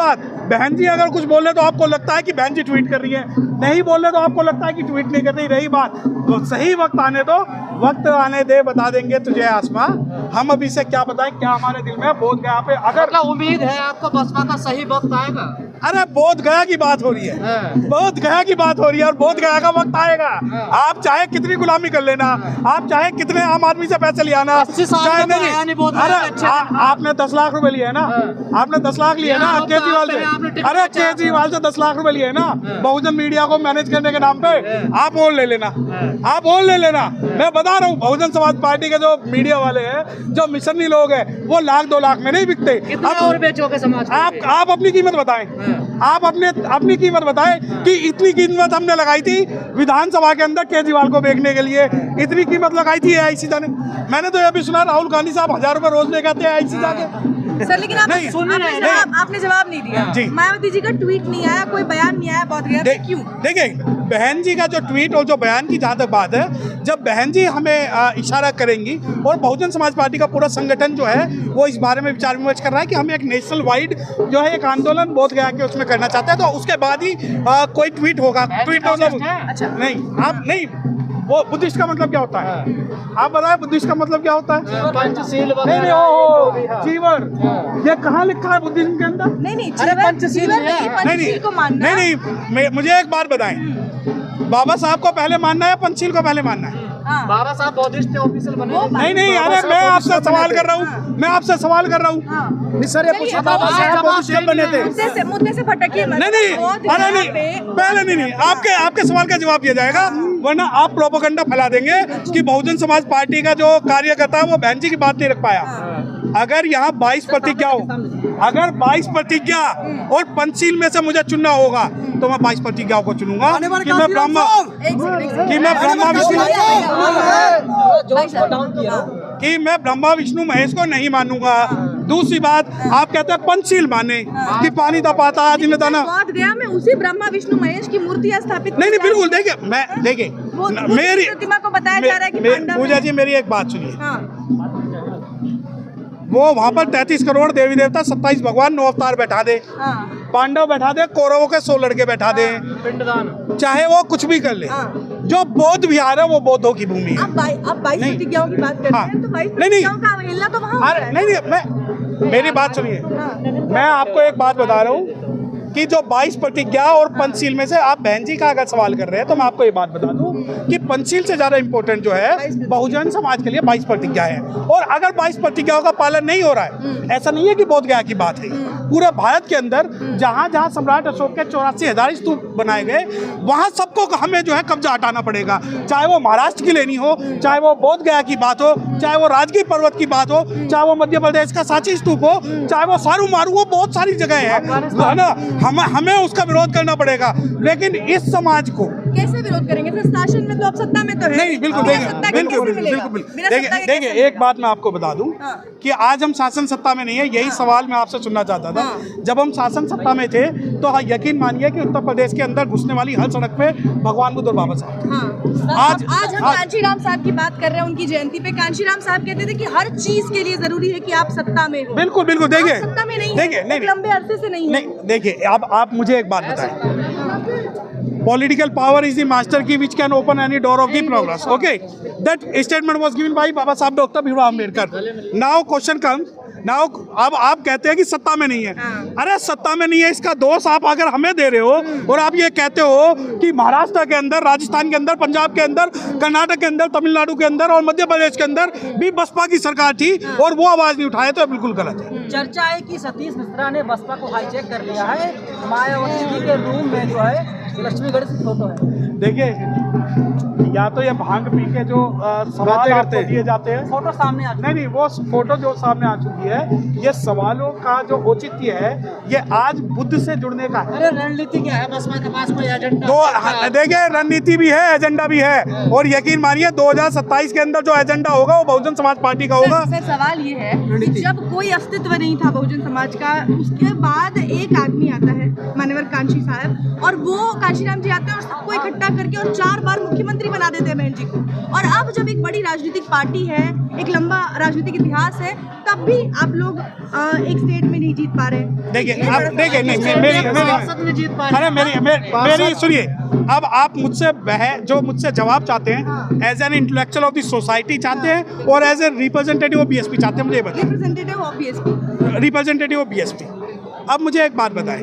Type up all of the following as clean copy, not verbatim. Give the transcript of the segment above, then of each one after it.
बात, बहन जी अगर कुछ बोल रहे तो आपको लगता है कि बहन जी ट्वीट कर रही है, नहीं बोल रहे तो आपको लगता है कि ट्वीट नहीं कर रही। रही बात तो सही वक्त आने दो, वक्त आने दे, बता देंगे तुझे आसमां। हम अभी से क्या बताएं क्या हमारे दिल में। बोध गया पे अगर उम्मीद है आपको बसपा का सही वक्त आएगा। अरे बोध गया की बात हो रही है, बोध गया की बात हो रही है और बोध गया का वक्त आएगा। आप चाहे कितनी गुलामी कर लेना, आप चाहे कितने आम आदमी से पैसे ले आना, चाहे नहीं। अरे आपने 10 लाख रुपए लिए है ना, आपने 10 लाख लिए ना केजरीवाल से। अरे केजरीवाल से 10 लाख रुपए लिए है ना बहुजन मीडिया को मैनेज करने के नाम पे। आप और ले लेना, आप और ले लेना। मैं बता रहा हूँ बहुजन समाज पार्टी के जो मीडिया वाले हैं, जो मिशनरी लोग हैं, वो 1-2 लाख में नहीं बिकते। और बेचोगे समाज। आप अपनी कीमत बताएं, आप अपनी कीमत बताएं कि इतनी कीमत हमने लगाई थी विधानसभा के अंदर केजरीवाल को बेचने के लिए, इतनी कीमत लगाई थी AIC जाने। मैंने तो यह भी सुना राहुल गांधी साहब 1000 रुपए रोज लेके आते हैं AIC जाके। सर लेकिन आपने जवाब नहीं दिया जी। मायावती जी का ट्वीट नहीं आया, कोई बयान नहीं आया, बहुत गया क्यों? देखिए बहन जी का जो ट्वीट और जो बयान की जहाँ तक बात है, जब बहन जी हमें इशारा करेंगी और बहुजन समाज पार्टी का पूरा संगठन जो है वो इस बारे में विचार विमर्श कर रहा है कि हम एक नेशनल वाइड जो है एक आंदोलन बोध गया के उसमें करना चाहते हैं, तो उसके बाद ही कोई ट्वीट होगा। ट्वीट अच्छा नहीं, आप नहीं, वो बुद्धिस्ट का मतलब क्या होता है आप बताएं, बुद्धिस्ट का मतलब क्या होता है? पंचशील जीवन, ये कहाँ लिखा है बुद्धिज्म के अंदर? नहीं नहीं, मुझे एक बात बताएं, बाबा साहब को पहले मानना है पंचशील को पहले मानना है? बाबा साहब बौद्धिस्ट ऑफिशियल बने। नहीं, अरे मैं आपसे सवाल कर रहा हूँ, मैं आपसे सवाल कर रहा हूँ। सर ये पूछिए बाबा साहब बौद्धिस्ट कब बने थे? मुद्दे से भटकिए मत। नहीं, अरे नहीं, पहले नहीं, आपके सवाल का जवाब दिया जाएगा, वरना आप प्रोपेगेंडा फैला देंगे कि बहुजन समाज पार्टी का जो कार्यकर्ता है वो बहन जी की बात नहीं रख पाया। अगर यहाँ 22 प्रतिज्ञा हो, अगर 22 प्रतिज्ञा और पंचशील में से मुझे चुनना होगा तो मैं 22 प्रतिज्ञाओं को चुनूंगा कि मैं ब्रह्मा विष्णु महेश को नहीं मानूंगा। दूसरी बात, आप कहते हैं पंचशील माने कि पानी तपाता दिन दाना। गया में उसी ब्रह्मा विष्णु महेश की मूर्ति स्थापित। नहीं, बिल्कुल। देखिए मेरी प्रतिमा को बताया जा रहा है कि पूजा जी मेरी एक बात सुनिए। वो वहाँ पर 33 करोड़ देवी देवता, 27 भगवान, 9 अवतार बैठा दे, पांडव बैठा दे, कौरवों के 100 लड़के बैठा दे, पिंडदान, चाहे चाहे वो कुछ भी कर ले। जो बौद्ध विहार है वो बौद्धों की भूमि है। अब 22 प्रतिज्ञाओं की बात करते हैं तो 22 प्रतिज्ञाओं का अवहेलना तो वहाँ। नहीं, मेरी बात सुनिए, मैं आपको एक बात बता रहा हूँ कि जो 22 प्रतिज्ञा और पंचशील में से आप बहन जी का अगर सवाल कर रहे हैं तो मैं आपको ये बात बता दूं कि पंचशील से ज्यादा इंपॉर्टेंट जो है बहुजन समाज के लिए 22 प्रतिज्ञा है। और अगर 22 प्रतिज्ञाओं का पालन नहीं हो रहा है, ऐसा नहीं है कि बोध गया की बात है, पूरे भारत के अंदर जहां जहां सम्राट अशोक के 84,000 स्तूप बनाए गए, वहां सबको हमें जो है कब्जा हटाना पड़ेगा। चाहे वो महाराष्ट्र की लेनी हो, चाहे वो बोध गया की बात हो, चाहे वो राजगीर पर्वत की बात हो, चाहे वो मध्य प्रदेश का सांची स्तूप हो, चाहे वो सारू मारू हो, बहुत सारी जगह है ना, हमें उसका विरोध करना पड़ेगा। लेकिन इस समाज को कैसे विरोध करेंगे? फिर शासन में तो आप सत्ता में तो है नहीं। बिल्कुल देखिए एक बात मैं आपको बता दूं कि आज हम शासन सत्ता में नहीं है। यही सवाल मैं आपसे सुनना चाहता था। जब हम शासन सत्ता में थे तो यकीन मानिए कि उत्तर प्रदेश के अंदर घुसने वाली हर सड़क पे भगवान बुद्ध और बाबा साहब। आज हम कांशीराम साहब की बात कर रहे हैं, उनकी जयंती पे कांशीराम साहब कहते थे कि हर चीज के लिए जरूरी है कि आप सत्ता में हो। बिल्कुल देखिए सत्ता में नहीं, देखिए लंबे अरसे से नहीं है। देखिए अब आप मुझे एक बात बताएं, political power is the master key which can open any door of the progress. Okay, that statement was given by Baba Saheb Dr. Bhimrao Ambedkar. Now question comes, अब आप कहते हैं कि सत्ता में नहीं है। अरे सत्ता में नहीं है इसका दोष आप अगर हमें दे रहे हो और आप ये कहते हो कि महाराष्ट्र के अंदर, राजस्थान के अंदर, पंजाब के अंदर, कर्नाटक के अंदर, तमिलनाडु के अंदर और मध्य प्रदेश के अंदर भी बसपा की सरकार थी और वो आवाज नहीं उठाए, तो बिल्कुल गलत है। चर्चा है कि सतीश मिश्रा ने बसपा को हाईजैक कर लिया है। मायावती जी के रूम में जो है लक्ष्मीगढ़ की फोटो है। देखिए या तो ये भांग पी के जो सवाल आपको दिए जाते हैं, फोटो सामने आ नहीं वो फोटो जो सामने आ चुकी है, ये सवालों का जो औचित्य है ये आज बुद्ध से जुड़ने का है। अरे रणनीति क्या है बसपा के पास? कोई एजेंडा? तो देखिए रणनीति भी है, एजेंडा भी है, और यकीन मानिए 2027 के अंदर जो एजेंडा होगा वो बहुजन समाज पार्टी का होगा। सर सवाल ये है कि जब कोई अस्तित्व नहीं था बहुजन समाज का, उसके बाद एक आदमी आता है, मान्यवर कांशी साहब, और वो कांशीराम जी आते हैं और सबको इकट्ठा करके और 4 बार मुख्यमंत्री बना देते हैं बहन जी को। और अब जब एक बड़ी राजनीतिक पार्टी है, एक लंबा राजनीतिक इतिहास है, तब भी आप लोग एक स्टेट में नहीं जीत पा रहे। देखिए आप देखिए मेरी सुनिए, अब आप मुझसे जो मुझसे जवाब चाहते हैं as an intellectual of the society चाहते हैं और as a representative of BSP चाहते हैं, मुझे ये बताइए। Representative of BSP. अब मुझे एक बात बताएं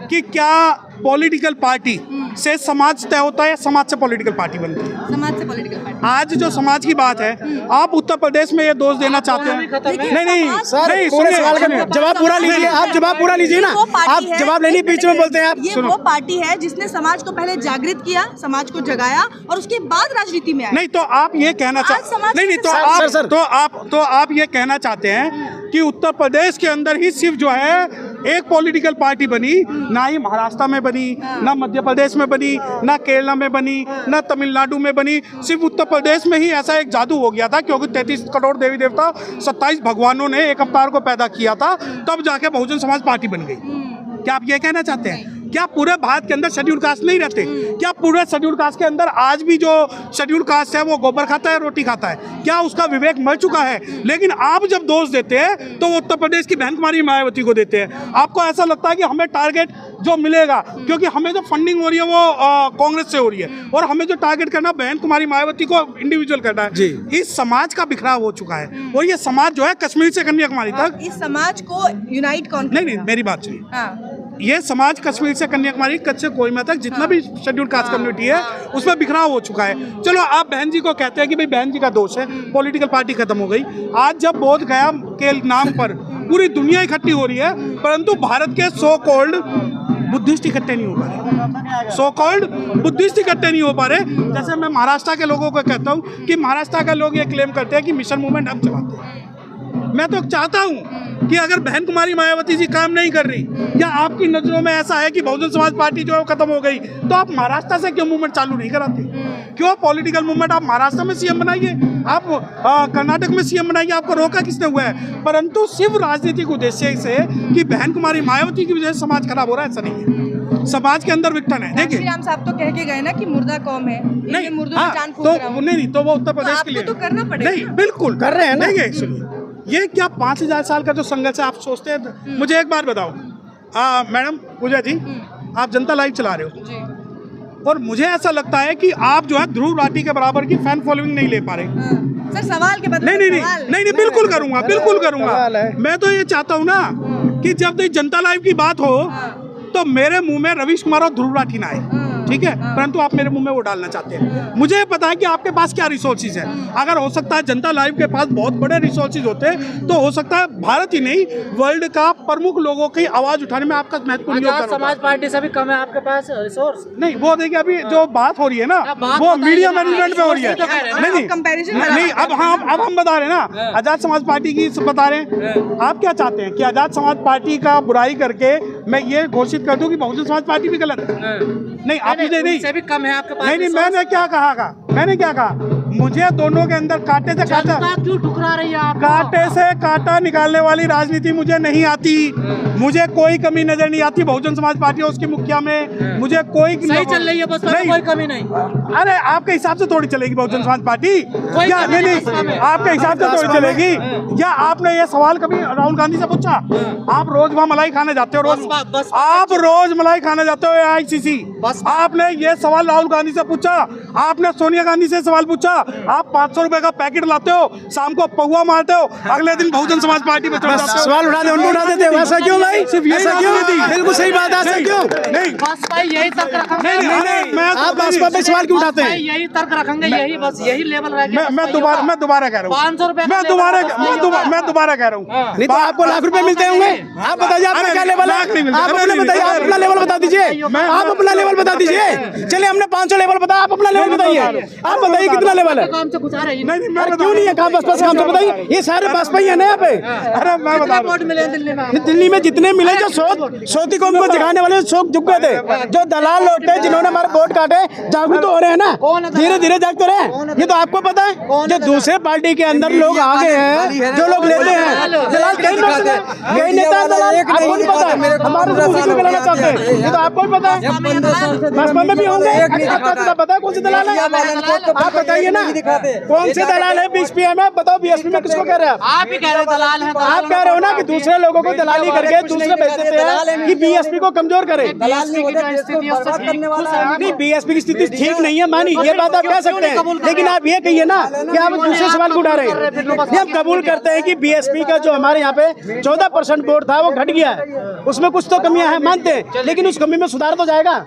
कि क्या पॉलिटिकल पार्टी से समाज तय होता है या समाज से पॉलिटिकल पार्टी बनती है? समाज से पॉलिटिकल पार्टी। आज जो समाज की बात है, आप उत्तर प्रदेश में ये दोष देना चाहते हैं? नहीं सुनिए, जवाब पूरा लीजिए, आप जवाब पूरा लीजिए ना, आप जवाब लेने बीच में बोलते हैं आप। ये वो पार्टी है जिसने समाज को पहले जागृत किया, समाज को जगाया और उसके बाद राजनीति में आया। नहीं तो आप ये कहना चाहते नहीं तो आप ये कहना चाहते हैं कि उत्तर प्रदेश के अंदर ही सिर्फ जो है एक पॉलिटिकल पार्टी बनी, ना ही महाराष्ट्र में बनी, ना मध्य प्रदेश में बनी, ना केरला में बनी, ना तमिलनाडु में बनी, सिर्फ उत्तर प्रदेश में ही ऐसा एक जादू हो गया था क्योंकि 33 करोड़ देवी देवता 27 भगवानों ने एक अवतार को पैदा किया था, तब जाके बहुजन समाज पार्टी बन गई। क्या आप ये कहना चाहते हैं? क्या पूरे भारत के अंदर शेड्यूल कास्ट नहीं रहते? क्या पूरे शेड्यूल कास्ट के अंदर आज भी जो शेड्यूल कास्ट है वो गोबर खाता है, रोटी खाता है? क्या उसका विवेक मर चुका है? लेकिन आप जब दोष देते हैं तो उत्तर प्रदेश की बहन कुमारी मायावती को देते हैं। आपको ऐसा लगता है कि हमें टारगेट जो मिलेगा, क्योंकि हमें जो फंडिंग हो रही है वो कांग्रेस से हो रही है और हमें जो टारगेट करना बहन कुमारी मायावती को इंडिविजुअल करना है। इस समाज का बिखराव हो चुका है और ये समाज जो है कश्मीर से कन्याकुमारी तक, इस समाज को यूनाइट कौन? नहीं मेरी बात सुनिए, ये समाज कश्मीर से कन्याकुमारी, कच्छ से कोहिमा तक जितना भी शेड्यूल कास्ट कम्युनिटी है उसमें बिखराव हो चुका है। चलो आप बहन जी को कहते हैं कि भाई बहन जी का दोष है, पॉलिटिकल पार्टी खत्म हो गई। आज जब बोध गया के नाम पर पूरी दुनिया इकट्ठी हो रही है, परंतु भारत के सो कॉल्ड बुद्धिस्ट इकट्ठे नहीं हो पा रहे, सो कॉल्ड बुद्धिस्ट इकट्ठे नहीं हो पा रहे। जैसे मैं महाराष्ट्र के लोगों को कहता हूँ कि महाराष्ट्र के लोग ये क्लेम करते हैं कि मिशन मूवमेंट हम चलाते हैं। मैं तो चाहता हूँ कि अगर बहन कुमारी मायावती जी काम नहीं कर रही या आपकी नजरों में ऐसा है कि बहुजन समाज पार्टी जो है खत्म हो गई, तो आप महाराष्ट्र से क्यों मूवमेंट चालू नहीं कराते? क्यों पॉलिटिकल मूवमेंट आप महाराष्ट्र में सीएम बनाइए, आप कर्नाटक में सीएम बनाइए, आपको रोका किसने हुआ है? परंतु सिर्फ राजनीतिक उद्देश्य से कि बहन कुमारी मायावती की वजह से समाज खराब हो रहा है, ऐसा नहीं है। समाज के अंदर विघटन है। देखिए राम साहब तो कह के गए ना कि मुर्दा कौम है, नहीं मुर्दों में जान फूंक रहा हूं। नहीं तो वो उत्तर प्रदेश के लिए तो करना पड़ेगा। नहीं बिल्कुल कर रहे हैं ना। नहीं सुनिए, ये क्या 5000 साल का जो संघर्ष है आप सोचते हैं? मुझे एक बात बताओ मैडम पूजा जी, आप जनता लाइव चला रहे हो जी। और मुझे ऐसा लगता है कि आप जो है ध्रुव राठी के बराबर की फैन फॉलोइंग नहीं ले पा रहे। सर सवाल के बदले नहीं बिल्कुल करूंगा। मैं तो ये चाहता हूँ ना कि जब जनता लाइव की बात हो तो मेरे मुंह में रवीश कुमार और ध्रुव राठी ना आए, ठीक है, परंतु आप मेरे मुंह में वो डालना चाहते हैं। मुझे पता है कि आपके पास क्या रिसोर्सेज है। अगर हो सकता है जनता लाइव के पास बहुत बड़े रिसोर्सेज होते तो हो सकता है भारत ही नहीं वर्ल्ड का प्रमुख लोगों की आवाज उठाने में आपका महत्वपूर्ण योगदान होता। समाज पार्टी से भी कम है आपके पास रिसोर्स? नहीं वो देखिए अभी जो बात हो रही है ना वो मीडिया मैनेजमेंट में हो रही है। नहीं अब हम बता रहे हैं ना, आजाद समाज पार्टी की बता रहे हैं। आप क्या चाहते हैं कि आजाद समाज पार्टी का बुराई करके मैं ये घोषित कर दूं कि बहुजन समाज पार्टी भी गलत है? नहीं आप मुझे नहीं से भी कम है आपके पास। नहीं मैंने क्या कहा मुझे दोनों के अंदर कांटे से कांटा क्यों ठुकरा रही है आप? कांटे से कांटा निकालने वाली राजनीति मुझे नहीं आती। मुझे कोई कमी नजर नहीं आती बहुजन समाज पार्टी और उसकी मुखिया में। मुझे कोई सही चल रही है बस, कोई कमी नहीं। अरे आपके हिसाब से थोड़ी चलेगी बहुजन समाज पार्टी? क्या नहीं आपके हिसाब से थोड़ी चलेगी? क्या आपने ये सवाल कभी राहुल गांधी से पूछा? आप रोज वहाँ मलाई खाने जाते हो, आप रोज मलाई खाने जाते हो AICC। आपने ये सवाल राहुल गांधी से पूछा? आपने सोनिया गांधी से सवाल पूछा? आप 500 रुपए का पैकेट लाते हो, शाम को पौवा मारते हो, अगले दिन बहुजन समाज पार्टी में सवाल उठा दे, उनको उठा देते हो। ऐसा क्यों भाई? सिर्फ ये बिल्कुल सही बात है। ऐसा क्यों? नहीं यही तर्क रखेंगे। नहीं आप भाजपा पे सवाल क्यों उठाते हैं? यही तर्क रखेंगे, यही बस यही लेवल रहेगा। मैं दोबारा कह रहा हूँ 500 रुपए मैं दोबारा कह रहा हूँ। नहीं तो आपको लाख रुपए मिलते होंगे। आप बताइए आपका क्या लेवल है? आप अपना बताइए, आप अपना लेवल बता दीजिए, आप अपना लेवल बता दीजिए। चलिए हमने 500 लेवल बताया, आप अपना लेवल बताइए। आप बताइए कितना लेवल है? अरे क्यों नहीं है काम? बस काम से बताइए। ये सारे बसपा ही है ना यहाँ पे। अरे मैं बता रहा हूँ। दिल्ली में जितने मिले, जो सोती कौम को दिखाने वाले शोक झुक गए थे, जो दलाल लोग थे जिन्होंने हमारे वोट काटे, जागरूक तो हो रहे हैं ना, धीरे धीरे जाग तो रहे हैं। ये तो आपको पता है, जो दूसरे पार्टी के अंदर लोग आगे हैं, जो लोग लेते हैं दलाल, कई नेता दलाल, आपको नहीं पता है? हमारे से दूसरे को लाना चाहते हैं, ये तो आपको भी पता है। बसपा में भी होंगे, आपको पता है कौन से दलाल है? आप बताइए ना कौन से दलाल है बीएसपी में? बताओ बीएसपी में किसको कह रहे हैं आप? ही कह रहे दलाल हैं। आप कह रहे हो ना कि दूसरे लोगों को दलाली करके दूसरे बेचते हैं कि बीएसपी को कमजोर करे। नहीं, बीएसपी की स्थिति ठीक नहीं है, मानी ये बात आप कह सकते हैं, लेकिन आप ये कहिए ना कि आप दूसरे सवाल को उठा रहे हैं। हम कबूल करते हैं कि बीएसपी का जो हमारे यहाँ पे 14% वोट था वो घट गया है, उसमें कुछ तो कमियां हैं, मानते हैं, लेकिन उस कमी में सुधार तो जाएगा।